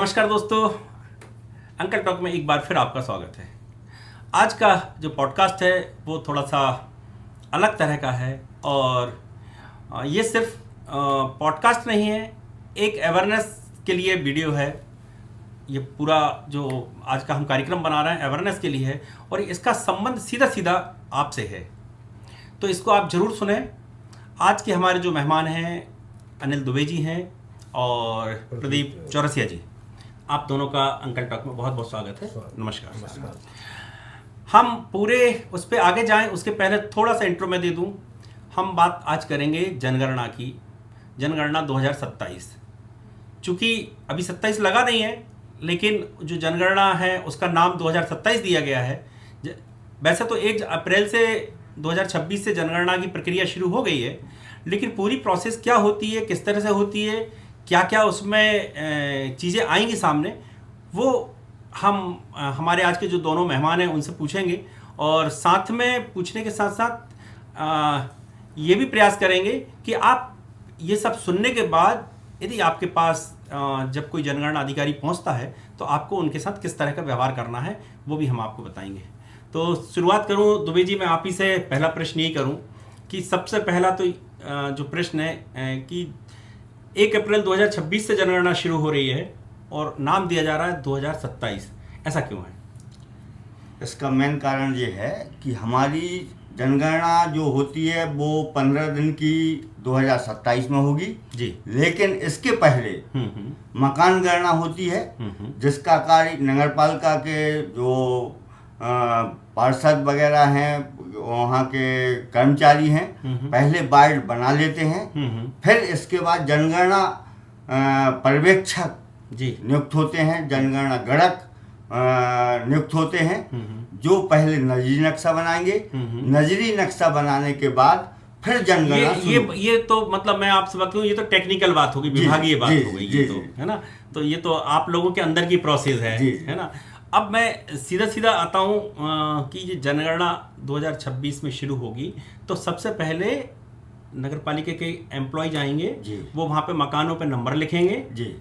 नमस्कार दोस्तों, uncle talk में एक बार फिर आपका स्वागत है। आज का जो पॉडकास्ट है वो थोड़ा सा अलग तरह का है और ये सिर्फ पॉडकास्ट नहीं है, एक अवेयरनेस के लिए वीडियो है। ये पूरा जो आज का हम कार्यक्रम बना रहे हैं अवेयरनेस के लिए है और इसका संबंध सीधा सीधा आपसे है, तो इसको आप ज़रूर सुने। आज के हमारे जो मेहमान हैं अनिल दुबे जी हैं और प्रदीप चौरसिया जी, आप दोनों का अंकल टॉक में बहुत बहुत स्वागत है। नमस्कार। हम पूरे उस पर आगे जाएं उसके पहले थोड़ा सा इंट्रो में दे दूं। हम बात आज करेंगे जनगणना की, जनगणना 2027। चूँकि अभी 27 लगा नहीं है, लेकिन जो जनगणना है उसका नाम 2027 दिया गया है। वैसे तो 1 अप्रैल से 2026 से जनगणना की प्रक्रिया शुरू हो गई है, लेकिन पूरी प्रोसेस क्या होती है, किस तरह से होती है, क्या क्या उसमें चीज़ें आएंगी सामने, वो हम हमारे आज के जो दोनों मेहमान हैं उनसे पूछेंगे और साथ में पूछने के साथ साथ ये भी प्रयास करेंगे कि आप ये सब सुनने के बाद यदि आपके पास जब कोई जनगणना अधिकारी पहुंचता है तो आपको उनके साथ किस तरह का व्यवहार करना है वो भी हम आपको बताएंगे। तो शुरुआत करूं दुबे जी, मैं आप ही से पहला प्रश्न यही करूं कि सबसे पहला तो जो प्रश्न है कि 1 अप्रैल 2026 से जनगणना शुरू हो रही है और नाम दिया जा रहा है 2027, ऐसा क्यों है? इसका मेन कारण ये है कि हमारी जनगणना जो होती है वो 15 दिन की 2027 में होगी जी, लेकिन इसके पहले मकान गणना होती है जिसका कार्य नगरपालिका के जो पार्षद वगैरह हैं, वहाँ के कर्मचारी हैं, पहले वार्ड बना लेते हैं। फिर इसके बाद जनगणना पर्यवेक्षक जी नियुक्त होते हैं, जनगणना गणक नियुक्त होते हैं जो पहले नजरी नक्शा बनाएंगे। नजरी नक्शा बनाने के बाद फिर जनगणना ये तो मतलब मैं आपसे बात करूं, ये तो टेक्निकल बात होगी, विभागीय बात हो गई ये तो, है ना। तो ये तो आप लोगों के अंदर की प्रोसेस है ना। अब मैं सीधा सीधा आता हूं कि ये जनगणना 2026 में शुरू होगी तो सबसे पहले नगर पालिका के एम्प्लॉय जाएंगे, वो वहाँ पे मकानों पे नंबर लिखेंगे,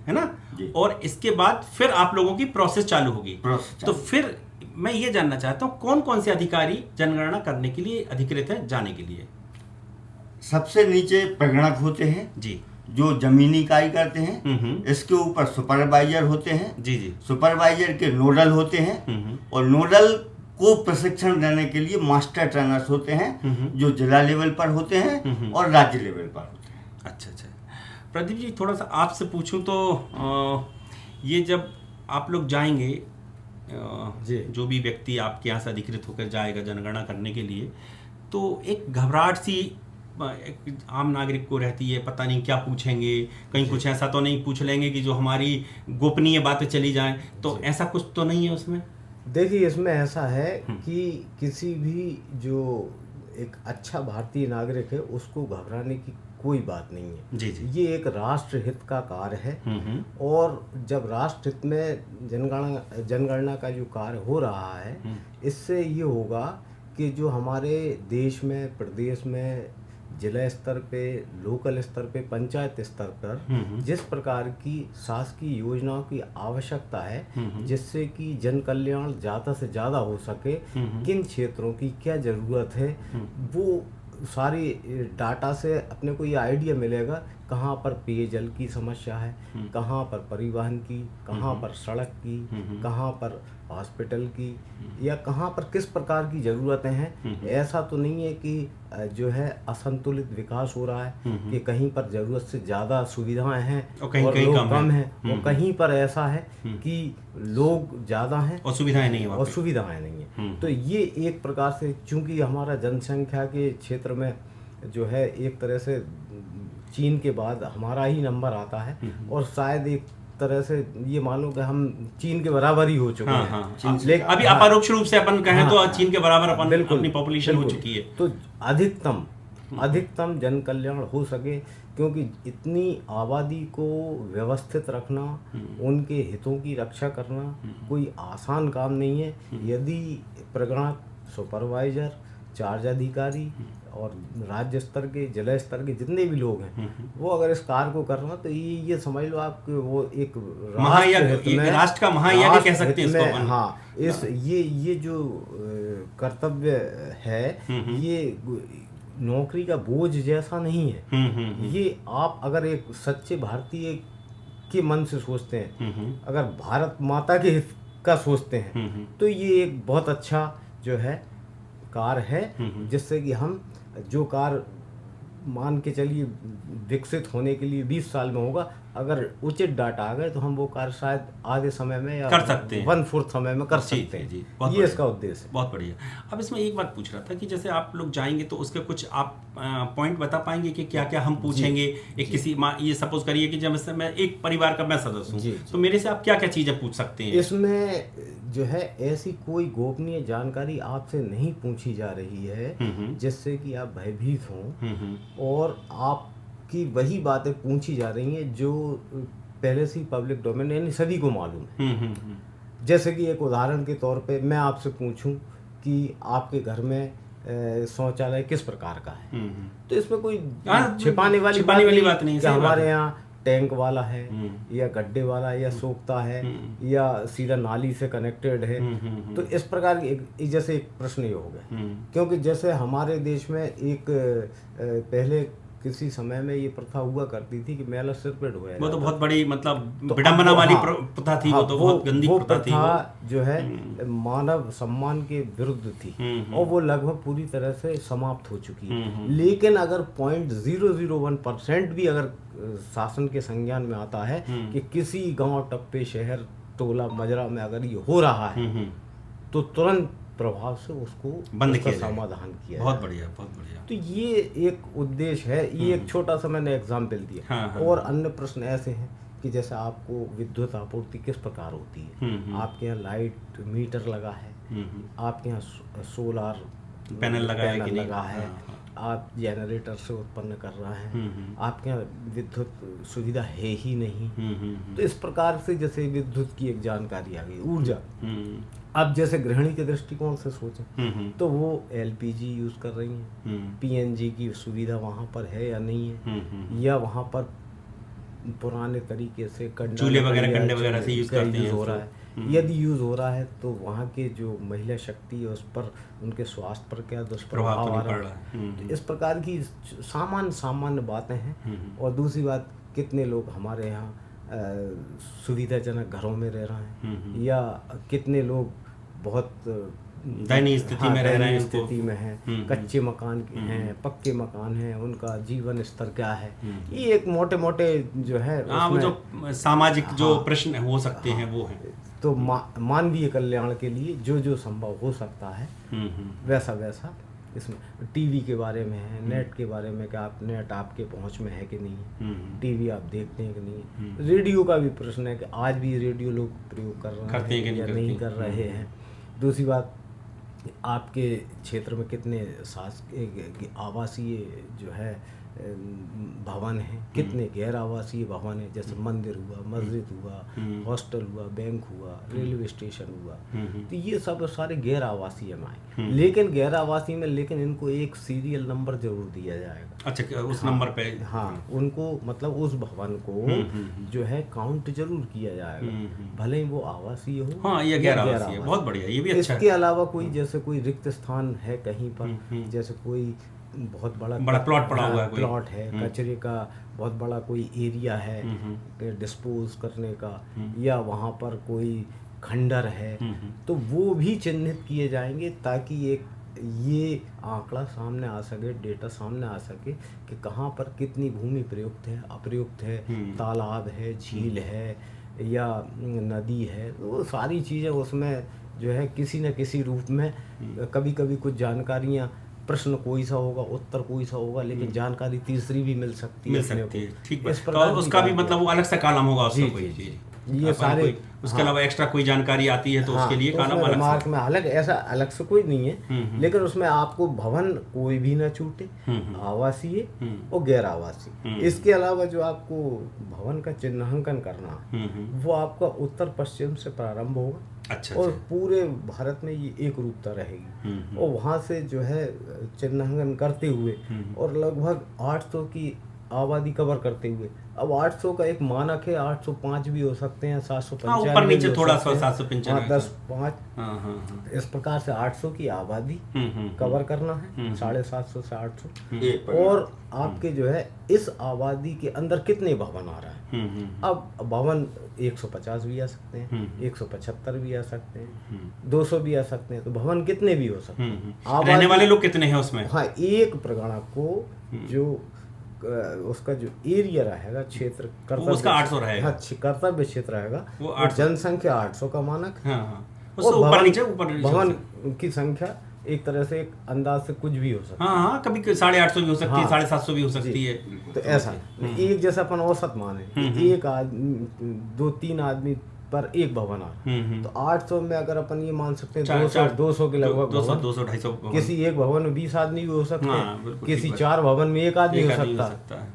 है ना, और इसके बाद फिर आप लोगों की प्रोसेस चालू होगी। तो फिर मैं ये जानना चाहता हूँ कौन कौन से अधिकारी जनगणना करने के लिए अधिकृत हैं जाने के लिए? सबसे नीचे प्रगणक होते हैं जी, जो जमीनी कार्य करते हैं। इसके ऊपर सुपरवाइजर होते हैं। जी जी, सुपरवाइजर के नोडल होते हैं और नोडल को प्रशिक्षण देने के लिए मास्टर ट्रेनर्स होते हैं जो जिला लेवल पर होते हैं और राज्य लेवल पर होते हैं। अच्छा अच्छा। प्रदीप जी, थोड़ा सा आपसे पूछूं तो ये जब आप लोग जाएंगे, जो भी व्यक्ति आपके यहाँ से अधिकृत होकर जाएगा जनगणना करने के लिए, तो एक घबराहट सी एक आम नागरिक को रहती है, पता नहीं क्या पूछेंगे, कहीं कुछ ऐसा तो नहीं पूछ लेंगे कि जो हमारी गोपनीय बातें चली जाएं, तो ऐसा कुछ तो नहीं है उसमें? देखिए, इसमें ऐसा है कि किसी भी जो एक अच्छा भारतीय नागरिक है उसको घबराने की कोई बात नहीं है। जी जी, ये एक राष्ट्र हित का कार्य है और जब राष्ट्र हित में जनगणना का जो कार्य हो रहा है, इससे ये होगा कि जो हमारे देश में, प्रदेश में, जिला स्तर पे, लोकल स्तर पे, पंचायत स्तर पर जिस प्रकार की शासकीय योजनाओं की आवश्यकता है जिससे कि जन कल्याण ज़्यादा से ज़्यादा हो सके, किन क्षेत्रों की क्या ज़रूरत है, वो सारी डाटा से अपने को ये आइडिया मिलेगा कहाँ पर पेयजल की समस्या है, कहाँ पर परिवहन की, कहाँ पर सड़क की, कहाँ पर हॉस्पिटल की, या कहाँ पर किस प्रकार की ज़रूरतें हैं। ऐसा तो नहीं है कि जो है असंतुलित विकास हो रहा है कि कहीं पर ज़रूरत से ज़्यादा सुविधाएं हैं और लोग कम हैं, और कहीं पर ऐसा है कि लोग ज़्यादा हैं और सुविधाएं नहीं हैं। तो ये एक प्रकार से, चूँकि हमारा जनसंख्या के क्षेत्र में जो है एक तरह से चीन के बाद हमारा ही नंबर आता है और शायद एक तरह से ये मानो कि हम चीन के बराबर ही हो चुके हैं। लेकिन अभी अपरोक्ष रूप से अपन कहें तो चीन के बराबर अपनी पॉपुलेशन हो चुकी है। तो अधिकतम जन कल्याण हो सके, क्योंकि इतनी आबादी को व्यवस्थित रखना, उनके हितों की रक्षा करना कोई आसान काम नहीं है। यदि प्रगणक, सुपरवाइजर, चार्ज अधिकारी और राज्य स्तर के, जिला स्तर के जितने भी लोग हैं, वो अगर इस कार्य को कर रहे हैं तो ये समझ लो आप कि वो एक राष्ट्र का महायज्ञ कह सकते हैं इसको अपन। हाँ, ये जो कर्तव्य है, ये नौकरी का बोझ जैसा नहीं है। ये आप अगर एक सच्चे भारतीय के मन से सोचते हैं, अगर भारत माता के हित का सोचते हैं, तो ये एक बहुत अच्छा जो है कार्य है, जिससे कि हम जो कार्य मान के चलिए विकसित होने के लिए 20 साल में होगा, अगर उचित डाटा आ गए तो हम वो कार्य शायद आधे समय में या कर सकते हैं, 1/4 समय में कर सकते हैं। जी, ये इसका उद्देश्य है। बहुत बढ़िया। अब इसमें एक बात पूछ रहा था कि जैसे आप लोग जाएंगे तो उसके कुछ आप पॉइंट बता पाएंगे कि क्या क्या हम पूछेंगे? एक किसी ये सपोज करिए कि जब मैं एक परिवार का मैं सदस्य हूँ, तो मेरे से आप क्या क्या चीज़ें पूछ सकते हैं? इसमें जो है ऐसी कोई गोपनीय जानकारी आपसे नहीं पूछी जा रही है जिससे कि आप भयभीत हों, और आपकी वही बातें पूछी जा रही हैं जो पहले से ही पब्लिक डोमेन यानी सभी को मालूम है। जैसे कि एक उदाहरण के तौर पे मैं आपसे पूछूं कि आपके घर में शौचालय किस प्रकार का है, तो इसमें कोई छिपाने वाली बात नहीं कि हमारे यहाँ टैंक वाला है या गड्ढे वाला है या सोखता है या सीधा नाली से कनेक्टेड है। तो इस प्रकार की जैसे एक प्रश्न ये हो गया, क्योंकि जैसे हमारे देश में एक पहले किसी समय में ये प्रथा हुआ करती थी कि मैला सिर पे ढोया, वो तो बहुत बड़ी मतलब विडंबना वाली प्रथा थी। वो तो बहुत गंदी प्रथा थी। वो जो है मानव सम्मान के विरुद्ध थी और वो लगभग पूरी तरह से समाप्त हो चुकी है। लेकिन अगर 0.001% भी अगर शासन के संज्ञान में आता है कि किसी गांव, टप्पे, शहर, टोला, मजरा में अगर ये हो रहा है तो तुरंत प्रभाव से उसको बंद किया, समाधान किया। बहुत बढ़िया, बहुत बढ़िया। तो ये एक उद्देश्य है। ये एक छोटा सा मैंने एग्जाम्पल दिया। और अन्य प्रश्न ऐसे हैं कि जैसे आपको विद्युत आपूर्ति किस प्रकार होती है, आपके यहाँ लाइट मीटर लगा है, आपके यहाँ सोलार पैनल लगा है, आप जनरेटर से उत्पन्न कर रहे हैं, आपके यहाँ विद्युत सुविधा है ही नहीं। तो इस प्रकार से जैसे विद्युत की एक जानकारी आ गई, ऊर्जा। अब जैसे गृहिणी के दृष्टिकोण से सोचें तो वो LPG यूज कर रही हैं, PNG की सुविधा वहाँ पर है या नहीं है, या वहाँ पर पुराने तरीके से चूल्हे वगैरह, कंडे वगैरह से यूज करते हैं, हो रहा है। यदि यूज हो रहा है तो वहाँ के जो महिला शक्ति है उस पर, उनके स्वास्थ्य पर क्या दुष्प्रभाव आ रहा है। तो इस प्रकार की सामान्य बातें हैं। और दूसरी बात, कितने लोग हमारे यहाँ सुविधाजनक घरों में रह रहे हैं, या कितने लोग बहुत दयनीय स्थिति में रह रहे हैं, स्थिति में हैं, कच्चे मकान हैं, पक्के मकान हैं, उनका जीवन स्तर क्या है। ये एक मोटे मोटे जो है वो जो सामाजिक जो प्रश्न हो सकते हैं वो हैं। तो मानवीय कल्याण के लिए जो जो संभव हो सकता है वैसा वैसा इसमें। टीवी के बारे में है, नेट के बारे में कि आप नेट आपके पहुंच में है कि नहीं, टीवी आप देखते हैं कि नहीं। रेडियो का भी प्रश्न है कि आज भी रेडियो लोग प्रयोग कर रहे हैं या नहीं कर रहे हैं। दूसरी बात, आपके क्षेत्र में कितने आवासीय जो है भवन है, कितने गैर आवासीय भवन है, जैसे मंदिर हुआ, मस्जिद हुआ, हॉस्टल हुआ, बैंक हुआ, रेलवे स्टेशन हुआ। तो ये सब सारे गैर आवासीय में आए। लेकिन गैर आवासीय में लेकिन इनको एक सीरियल नंबर जरूर दिया जाएगा। अच्छा, उस नंबर पे उनको मतलब उस भवन को जो है काउंट जरूर किया जाएगा, भले ही वो आवासीय हो या गैर आवासीय। बहुत बढ़िया, ये भी अच्छा है। इसके अलावा कोई जैसे कोई रिक्त स्थान है कहीं पर, जैसे कोई बहुत बड़ा प्लॉट पड़ा हुआ है, प्लॉट है, कचरे का बहुत बड़ा कोई एरिया है डिस्पोज करने का, या वहाँ पर कोई खंडर है, तो वो भी चिन्हित किए जाएंगे ताकि ये आंकड़ा सामने आ सके, डेटा सामने आ सके कि कहाँ पर कितनी भूमि प्रयुक्त है, अप्रयुक्त है, तालाब है, झील है या नदी है। वो सारी चीज़ें उसमें जो है किसी न किसी रूप में, कभी कभी कुछ जानकारियाँ, प्रश्न कोई सा होगा, उत्तर कोई सा होगा, लेकिन जानकारी तीसरी भी मिल सकती है। ठीक है, तो उसका भी मतलब वो अलग सा कॉलम होगा उसका कोई। ये सारे उसके अलावा एक्स्ट्रा कोई जानकारी आती है तो उसके लिए तो कॉलम उसमें अलग रिमार्क से। में अलग ऐसा अलग से कोई नहीं है, लेकिन उसमें आपको भवन कोई भी ना छूटे, आवासीय और गैर आवासीय। इसके अलावा जो आपको भवन का चिन्हांकन करना है वो आपका उत्तर पश्चिम से प्रारंभ होगा। अच्छा, और पूरे भारत में ये एक रूपता रहेगी। और वहाँ से जो है चिन्हांकन करते हुए और लगभग 800 की आबादी कवर करते हुए, अब 800 का एक मानक है, 805 भी हो सकते हैं, 795 ऊपर नीचे भी हो थोड़ा सकते हैं, 795 10 5 इस प्रकार से 800 की आबादी कवर करना है, 750 से 800। और आपके जो है इस आबादी के अंदर कितने भवन आ रहा है। अब भवन 150 भी आ सकते हैं, 175 भी आ सकते हैं, 200 भी आ सकते हैं, तो भवन कितने भी हो सकते हैं। रहने वाले लोग कितने हैं उसमें? हाँ, एक प्रगणा को जो उसका जो एरिया रहेगा, क्षेत्र उसका 800 रहेगा। हाँ, कर्तव्य क्षेत्र रहेगा वो और जनसंख्या 800 का मानक। उससे और ऊपर नीचे ऊपर भवन की संख्या एक तरह से एक अंदाज से कुछ भी हो सकता है। हाँ, कभी 850 भी हो सकती है, 750 भी हो सकती है। तो ऐसा एक जैसा अपन औसत माने, एक आदमी 2-3 आदमी पर एक भवन आ रहा है, तो 800 में अगर अपन ये मान सकते हैं 200 के लगभग 200-250 किसी एक भवन में 20 आदमी भी हो सकते हैं, बिल्कुल किसी 4 भवन में एक आदमी हो सकता है।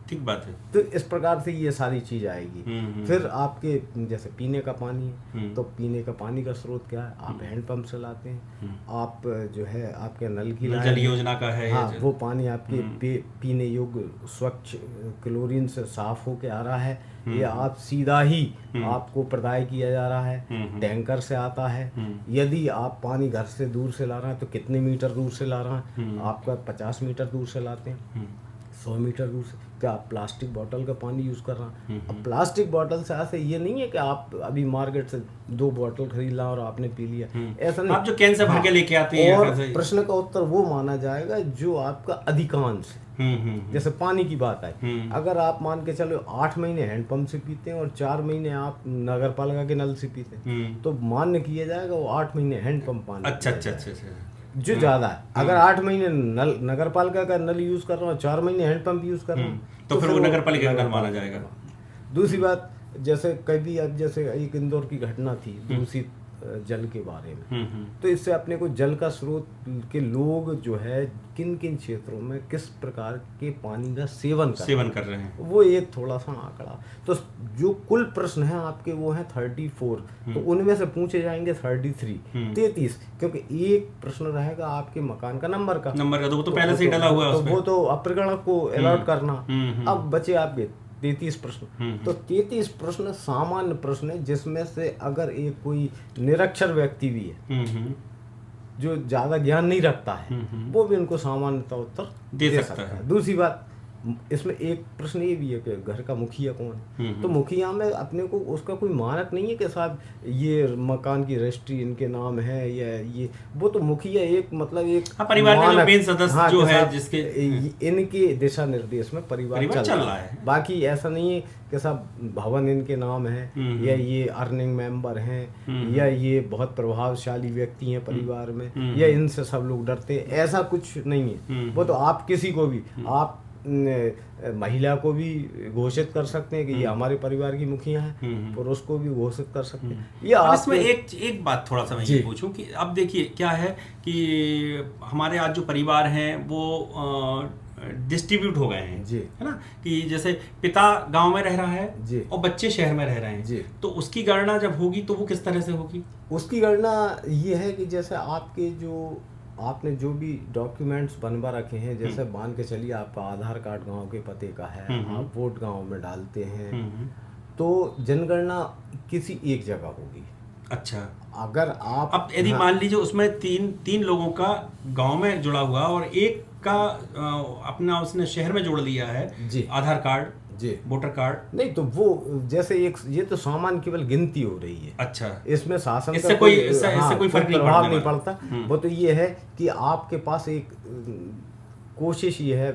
ठीक बात है। तो इस प्रकार से ये सारी चीज आएगी। फिर आपके जैसे पीने का पानी है, तो पीने का पानी का स्रोत क्या है, आप हैंडपंप से लाते हैं, आप जो है आपके नल की जल योजना का है। हाँ, वो पानी आपके पीने योग्य स्वच्छ क्लोरीन से साफ होके आ रहा है, या आप सीधा ही आपको प्रदाय किया जा रहा है, टैंकर से आता है। यदि आप पानी घर से दूर से ला रहे हैं तो कितने मीटर दूर से ला रहे हैं, आपका 50 मीटर दूर से लाते हैं, 100 मीटर दूर से। क्या आप प्लास्टिक बोतल का पानी यूज कर रहे हैं। अब प्लास्टिक बोतल से ऐसे ये नहीं है कि आप अभी मार्केट से 2 बोतल खरीद ला और आपने पी लिया, ऐसा नहीं। आप जो कैन से भर के लेके आते हैं। और प्रश्न का उत्तर वो माना जाएगा जो आपका अधिकांश जैसे पानी की बात है, अगर आप मान के चलो 8 महीने हैंडपंप से पीते हैं और 4 महीने आप नगर पालिका के नल से पीते हैं, तो मान्य किया जाएगा वो 8 महीने हैंडपंप पानी। अच्छा। जो ज्यादा है, अगर 8 महीने नल नगर पालिका का नल यूज कर रहा हूँ, 4 महीने हैंडपंप यूज कर रहा हूँ, तो फिर वो नगर पालिका का नल माना जाएगा। दूसरी बात, जैसे कभी अब जैसे एक इंदौर की घटना थी दूषित जल के बारे में, तो इससे अपने को जल का स्रोत के लोग जो है किन किन क्षेत्रों में किस प्रकार के पानी का सेवन कर रहे हैं, वो एक थोड़ा सा आंकड़ा। तो जो कुल प्रश्न है आपके वो है 34, तो उनमें से पूछे जाएंगे 33, क्योंकि एक प्रश्न रहेगा आपके मकान का नंबर का, तो वो तो पहले से ही डला हुआ है उसमें, वो तो अप्रगणक को अलॉट करना। अब बचे आपके 33 प्रश्न। तो 33 प्रश्न सामान्य प्रश्न है, जिसमें से अगर एक कोई निरक्षर व्यक्ति भी है जो ज्यादा ज्ञान नहीं रखता है, वो भी उनको सामान्यतः उत्तर दे सकता है। दूसरी बात, इसमें एक प्रश्न ये भी है कि घर का मुखिया कौन है। तो मुखिया में अपने को उसका कोई मानक नहीं है कि साहब ये मकान की रजिस्ट्री इनके नाम है या ये, वो तो मुखिया एक मतलब एक परिवार का जो मेन सदस्य जो है, जिसके इनके दिशा निर्देश में परिवार चल रहा है। बाकी ऐसा नहीं है कि साहब भवन इनके नाम है, या ये अर्निंग मेंबर हैं, या ये बहुत प्रभावशाली व्यक्ति हैं परिवार में, या इनसे सब लोग डरते हैं, ऐसा कुछ नहीं है। वो तो आप किसी को भी, आप महिला को भी घोषित कर सकते हैं कि ये हमारे परिवार की मुखिया है, पुरुष को भी घोषित कर सकते हैं। या आप इसमें एक बात थोड़ा सा मैं ये पूछूं कि अब देखिए क्या है कि हमारे आज जो परिवार हैं वो डिस्ट्रीब्यूट हो गए हैं जी, है ना, कि जैसे पिता गांव में रह रहा है जी, और बच्चे शहर में रह रहे हैं जी, तो उसकी गणना जब होगी तो वो किस तरह से होगी? उसकी गणना ये है कि जैसे आपके जो आपने जो भी डॉक्यूमेंट्स बनवा रखे हैं, जैसे मान के चलिए आपका आधार कार्ड गांव के पते का है, आप वोट गांव में डालते हैं, तो जनगणना किसी एक जगह होगी। अच्छा, अगर आप अब यदि मान लीजिए उसमें तीन लोगों का गांव में जुड़ा हुआ और एक का अपना उसने शहर में जोड़ लिया है जी, आधार कार्ड जी, वोटर कार्ड, नहीं तो वो जैसे एक ये तो सामान्य केवल गिनती हो रही है। अच्छा, इसमें शासन इससे कोई फर्क नहीं पड़ता। वो तो ये है कि आपके पास एक कोशिश ये है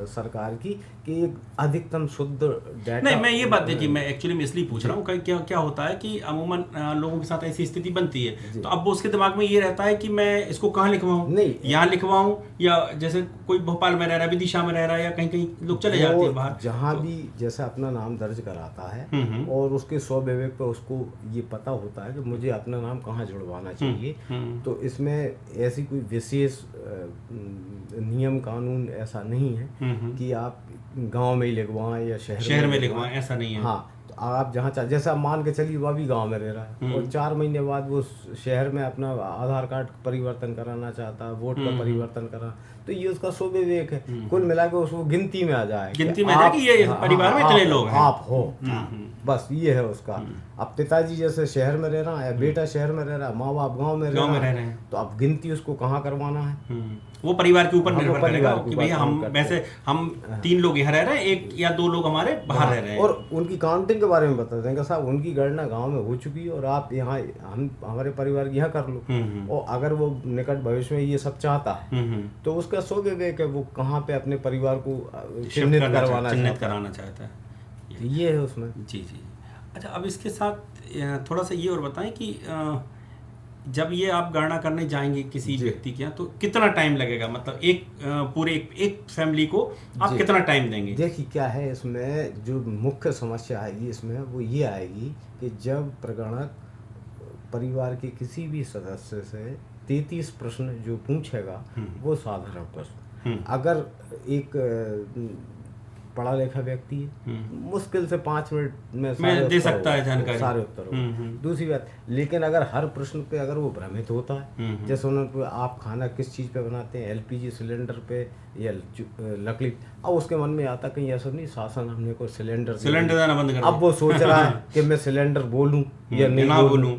सरकार की कि एक अधिकतम शुद्ध डाटा। नहीं, मैं ये बात देखिए, मैं एक्चुअली में इसलिए पूछ रहा हूँ कि क्या क्या होता है कि अमूमन लोगों के साथ ऐसी स्थिति बनती है, तो अब वो उसके दिमाग में ये रहता है कि मैं इसको कहाँ लिखवाऊँ, नहीं, यहाँ लिखवाऊँ, या जैसे कोई भोपाल में रह रहा है, विदिशा में रह रहा है, या कहीं कहीं लोग चले जाते हैं बाहर, जहाँ भी जैसे अपना नाम दर्ज कराता है और उसके स्वविवेक पे उसको ये पता होता है कि मुझे अपना नाम कहाँ जुड़वाना चाहिए, तो इसमें ऐसी कोई विशेष नियम कानून ऐसा नहीं है कि आप गांव में ही लिखवाएं या शहर में लिखवाएं, ऐसा नहीं है। हाँ, तो आप जहाँ चाहे, जैसे आप मान के चलिए वह भी गांव में रह रहा है और 4 महीने बाद वो शहर में अपना आधार कार्ड परिवर्तन कराना चाहता है, वोट का परिवर्तन कराना, तो ये उसका स्वविवेक है। कुल मिला के उसको गिनती में आ जाए, गिनती में कि ये परिवार में इतने लोग हैं, आप हो, बस ये है उसका। अब पिताजी जैसे शहर में रह रहा है, बेटा शहर में रह रहा है, माँ बाप गांव में रह रहे हैं, तो अब गिनती उसको कहाँ करवाना है, वो परिवार के ऊपर निर्भर करेगा कि भैया हम वैसे हम 3 लोग यहाँ रह रहे हैं, 1 या 2 लोग हमारे बाहर रह रहे हैं। और उनकी काउंटिंग के बारे में बता देंगे साहब, उनकी गणना गांव में हो चुकी है और आप यहाँ हम हमारे परिवार की यहाँ कर लो। और अगर वो निकट भविष्य में ये सब चाहता है तो उसका स्वविवेक है, वो कहाँ पे अपने परिवार को चिन्हित कराना चाहता है, ये है उसमें। जी जी। अच्छा, अब इसके साथ थोड़ा सा ये और बताएं कि जब ये आप गणना करने जाएंगे किसी व्यक्ति के यहाँ, तो कितना टाइम लगेगा, मतलब एक पूरे एक फैमिली को आप कितना टाइम देंगे? देखिए क्या है इसमें, जो मुख्य समस्या आएगी इसमें वो ये आएगी कि जब प्रगणक परिवार के किसी भी सदस्य से 33 प्रश्न जो पूछेगा वो साधारण प्रश्न, अगर एक पढ़ा लिखा व्यक्ति है मुश्किल से 5 मिनट में दे सकता है जानकारी, सारे उत्तर। दूसरी बात, लेकिन अगर हर प्रश्न पे अगर वो भ्रमित होता है, जैसे उन्होंने आप खाना किस चीज़ पे बनाते हैं, एलपीजी सिलेंडर पे या लकड़ी, अब उसके मन में आता कहीं ऐसा नहीं शासन हमने को सिलेंडर देना बंद कर, अब वो सोच रहा है कि मैं सिलेंडर बोलूं या नहीं बोलूं।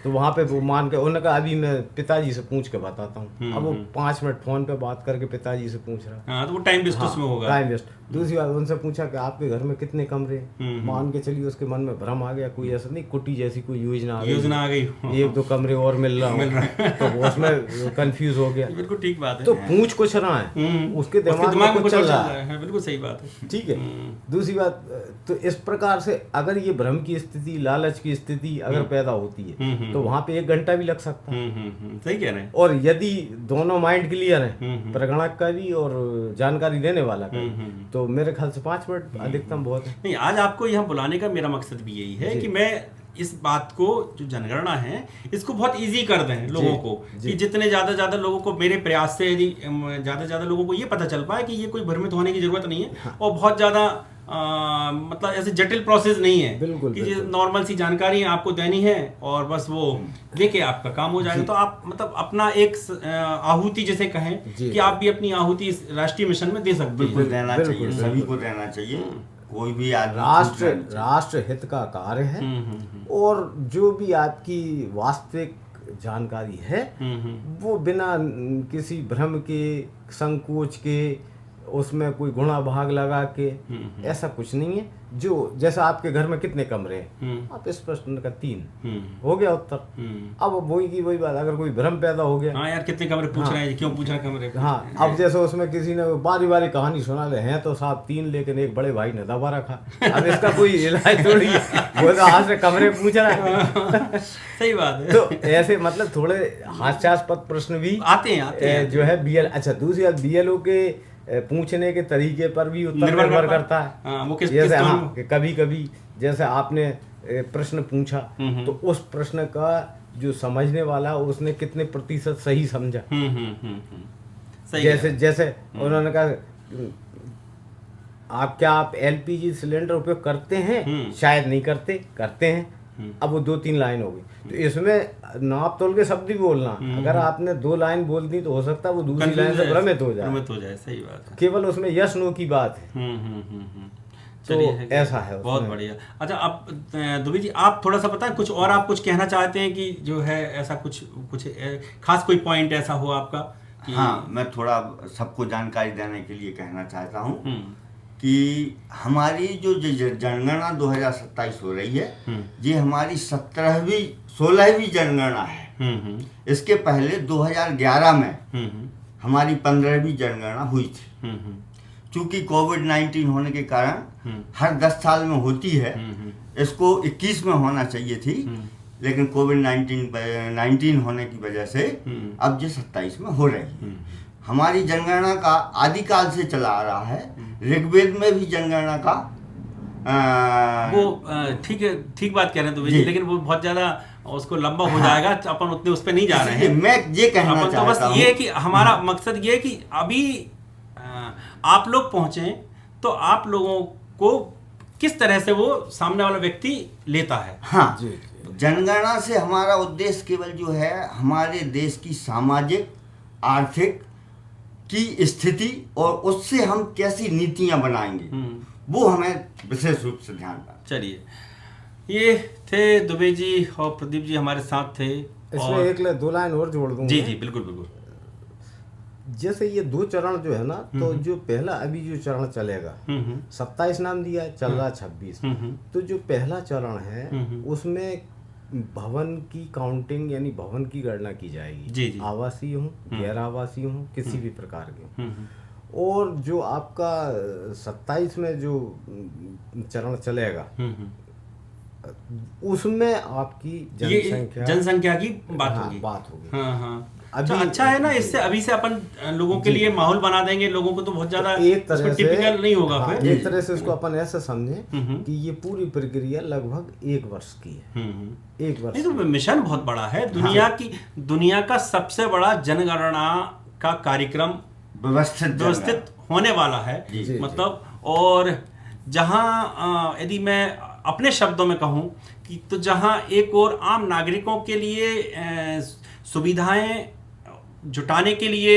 तो वहाँ पे वो मान के उन्होंने कहा अभी मैं पिताजी से पूछ के बताता हूँ, अब वो 5 मिनट फोन पे बात करके पिताजी से पूछ रहा है, तो वो टाइम वेस्ट उसमें होगा, टाइम वेस्ट। दूसरी बात, उनसे पूछा कि आपके घर में कितने कमरे, मान के चलिए उसके मन में भ्रम आ गया, कोई ऐसा नहीं कुटी जैसी कोई योजना आ गई 1-2 कमरे और मिल रहा है तो उसमें कंफ्यूज हो गया। बिल्कुल ठीक बात है, तो पूछ कुछ रहा है, उसके दिमाग में कुछ चल रहा है, बिल्कुल सही बात है, ठीक है। दूसरी बात, तो इस प्रकार से अगर ये भ्रम की स्थिति, लालच की स्थिति अगर पैदा होती है तो वहाँ पे 1 घंटा भी लग सकता है। सही कह रहे हैं। और यदि दोनों माइंड क्लियर है, प्रगणक का भी और जानकारी देने वाला का, तो मेरे ख्याल से 5 मिनट अधिकतम बहुत है। नहीं, आज आपको यहाँ बुलाने का मेरा मकसद भी यही है कि मैं इस बात को, जो जनगणना है, इसको बहुत इजी कर दें लोगों को, कि जितने ज़्यादा लोगों को, मेरे प्रयास से यदि ज़्यादा लोगों को ये पता चल पाए कि ये कोई भ्रमित होने की ज़रूरत नहीं है, और बहुत ज़्यादा मतलब ऐसे जटिल प्रोसेस नहीं है, बिल्कुल, कि नॉर्मल सी जानकारी आपको देनी है और बस वो लेके आपका काम हो जाएगा। तो आप मतलब अपना एक आहुति जैसे कहें कि आप भी अपनी आहुति इस राष्ट्रीय मिशन में दे सकते हैं। बिल्कुल देना चाहिए, सभी को देना चाहिए, कोई भी राष्ट्र हित का कार्य है। और जो भी आपकी वास्तविक जानकारी है वो बिना किसी भ्रम के, संकोच के, उसमें कोई गुणा भाग लगा के, ऐसा कुछ नहीं है। जो जैसा आपके घर में कितने कमरे हैं, आप इस प्रश्न का 3 हो गया उत्तर। अब वही की वही बात, अगर कोई भ्रम पैदा हो गया, हाँ यार कितने कमरे पूछ रहे हैं, क्यों पूछ रहे हैं कमरे, हाँ, अब जैसे उसमें किसी ने बारी बारी कहानी सुना ले हैं तो साहब 3, लेकिन एक बड़े भाई ने दबा रखा, अब इसका कोई इलाज थोड़ी है, वो तो हाथ से कमरे पूछ रहा है। सही बात है। तो ऐसे मतलब थोड़े हास्यास्पद प्रश्न भी आते हैं जो है BL। अच्छा, दूसरी बात, BLO के पूछने के तरीके पर भी उत्तर निर्भर करता है। वो किस जैसे कभी कभी जैसे आपने प्रश्न पूछा तो उस प्रश्न का जो समझने वाला उसने कितने प्रतिशत सही समझा। जैसे उन्होंने कहा आप LPG सिलेंडर उपयोग करते हैं, शायद नहीं करते हैं। अब वो 2-3 लाइन हो गई, तो इसमें नाप तोल के शब्द भी बोलना, अगर आपने 2 लाइन बोल दी तो हो सकता है वो दूसरी लाइन से भ्रमित हो जाए। सही बात है, केवल उसमें यस नो की बात है। तो ऐसा है, बहुत बढ़िया। अच्छा, अब दुबे जी आप थोड़ा सा बताएं, कुछ और आप कुछ कहना चाहते हैं कि जो है ऐसा कुछ खास कोई पॉइंट ऐसा हो आपका कि... हाँ, मैं थोड़ा सबको जानकारी देने के लिए कहना चाहता हूँ कि हमारी जो जनगणना 2027 हो रही है, ये हमारी 16वीं जनगणना है। इसके पहले 2011 में हमारी 15वीं जनगणना हुई थी। चूंकि कोविड-19 होने के कारण हर 10 साल में होती है, इसको 21 में होना चाहिए थी, लेकिन कोविड-19 होने की वजह से अब ये 27 में हो रही है। हमारी जनगणना का आदिकाल से चला आ रहा है। ऋग्वेद में भी जनगणना का वो ठीक है, ठीक बात कह रहे हैं दुबे जी, लेकिन वो बहुत ज्यादा उसको लंबा हो जाएगा, अपन उतने उस पर नहीं जा रहे हैं। मैं ये कहना चाहता हूं, तो बस ये है कि हमारा मकसद ये है कि अभी आप लोग पहुंचे तो आप लोगों को किस तरह से वो सामने वाला व्यक्ति लेता है। हाँ, जनगणना से हमारा उद्देश्य केवल जो है हमारे देश की सामाजिक आर्थिक की स्थिति और उससे हम कैसी नीतियां बनाएंगे, वो हमें विशेष रूप से ध्यान रखना। चलिए, ये थे दुबे जी और प्रदीप जी हमारे साथ थे। इसमें एक दो लाइन और जोड़ दूंगा। जी जी बिल्कुल बिल्कुल। जैसे ये 2 चरण जो है ना, तो जो पहला अभी जो चरण चलेगा 27 नाम दिया है, चल रहा 26। तो जो पहला चरण है उसमें भवन की काउंटिंग यानी भवन की गणना की जाएगी। जी जी। आवासीय हो, गैर आवासीय हो, किसी भी प्रकार के। और जो आपका 27 में जो चरण चलेगा उसमें आपकी जनसंख्या की बात होगी। हाँ हाँ। अच्छा है ना, इससे अभी से अपन लोगों के लिए माहौल बना देंगे। लोगों को तो बहुत ज्यादा एक तरह से टिपिकल नहीं होगा। हाँ, एक तरह से इसको अपन ऐसा समझें कि ये पूरी प्रक्रिया लगभग 1 वर्ष की है। 1 वर्ष। नहीं तो मिशन बहुत बड़ा है। दुनिया का सबसे बड़ा जनगणना का कार्यक्रम व्यवस्थित होने वाला है। मतलब, और जहाँ यदि मैं अपने शब्दों में कहूँ कि तो जहाँ एक और आम नागरिकों के लिए सुविधाएं जुटाने के लिए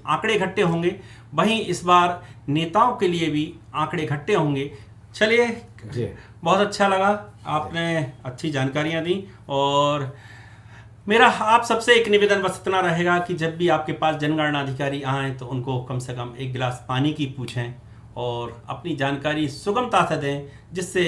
आंकड़े इकट्ठे होंगे, वहीं इस बार नेताओं के लिए भी आंकड़े इकट्ठे होंगे। चलिए, बहुत अच्छा लगा, आपने अच्छी जानकारियां दी। और मेरा आप सबसे एक निवेदन बस इतना रहेगा कि जब भी आपके पास जनगणना अधिकारी आएँ तो उनको कम से कम 1 गिलास पानी की पूछें और अपनी जानकारी सुगमता से दें, जिससे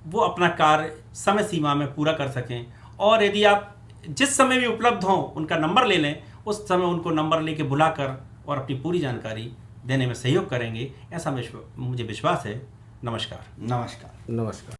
वो अपना कार्य समय सीमा में पूरा कर सकें। और यदि आप जिस समय भी उपलब्ध हों उनका नंबर ले लें, उस समय उनको नंबर लेके बुलाकर और अपनी पूरी जानकारी देने में सहयोग करेंगे, ऐसा मुझे विश्वास है। नमस्कार। नमस्कार। नमस्कार।